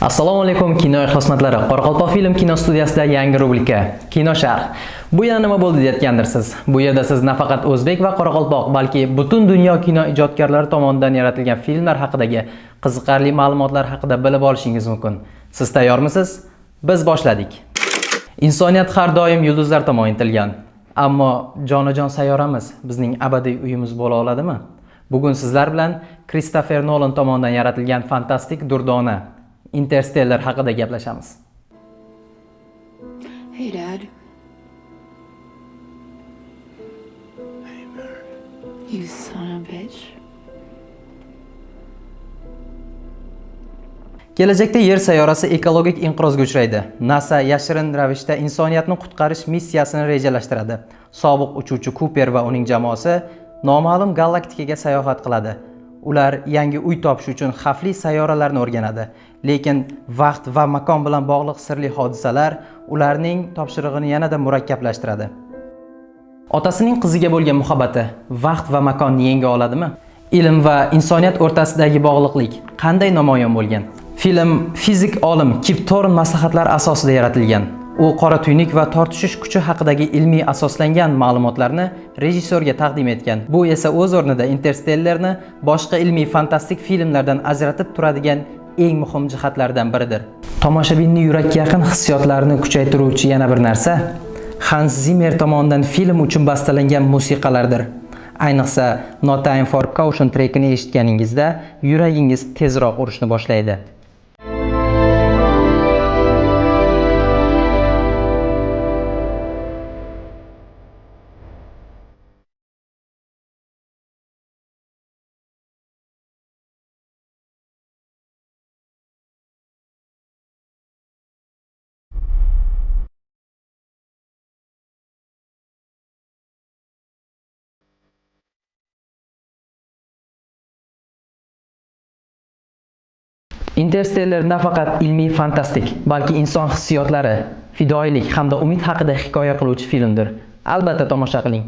Assalomu alaykum kino ixlosmandlari. Qoraqalpoq film kino studiyasida yangi rubrika Kino Sharh. Bu yana nima bo'ldi deyotgandirsiz. Bu yerda siz nafaqat o'zbek va qoraqalpoq, balki butun dunyo kino ijodkorlari tomonidan yaratilgan filmlar haqidagi qiziqarli ma'lumotlar haqida bilib olishingiz mumkin. Siz tayyormisiz? Biz boshladik. Insoniyat har doim yulduzlar tomon intilgan. Ammo jonajon sayyoramiz bizning abadiy uyimiz bo'la oladimi? Bugun sizlar bilan Christopher Nolan tomonidan yaratilgan fantastik durdona Interstellar haqida gaplashamiz. Hey, Dad. Hey, Bird. You son of a bitch. Kelajakda Yer sayyorasi ekologik inqirozga uchraydi. NASA yashirin ravishda insoniyatni qutqarish missiyasini rejalashtiradi. Sobiq uchuvchi Cooper va uning jamoasi noma'lum galaktikaga sayohat qiladi. Ular yangi uy topish uchun xavfli sayyoralarni o'rganadi. Lekin vaqt va makon bilan bog'liq sirli hodisalar ularning topshirig'ini yanada murakkablashtiradi. Otasining qiziga bo'lgan muhabbati vaqt va makonni yenga oladimi? Ilm va insoniyat o'rtasidagi bog'liqlik qanday namoyon bo'lgan? Film fizik olim Kip Thorne maslahatlari asosida yaratilgan. U qora tuynuk va tortishish kuchi haqidagi ilmiy asoslangan ma'lumotlarni rejissyorga taqdim etgan. Bu esa o'z o'rnida Interstellarni boshqa ilmiy fantastik filmlardan ajratib turadigan eng muhim jihatlardan biridir. Tomoshabinning yurakka yaqin hissiyotlarini kuchaytiruvchi yana bir narsa Hans Zimmer tomonidan film uchun bastalangan musiqalardir. Ayniqsa No Time for Caution trackini eshitganingizda yuragingiz tezroq urishni boshlaydi. Interstellar nafaqat ilmiy fantastik, balki inson hissiyotlari, fidoyilik hamda umid haqida hikoya qiluvchi filmdir. Albatta tomosha qiling.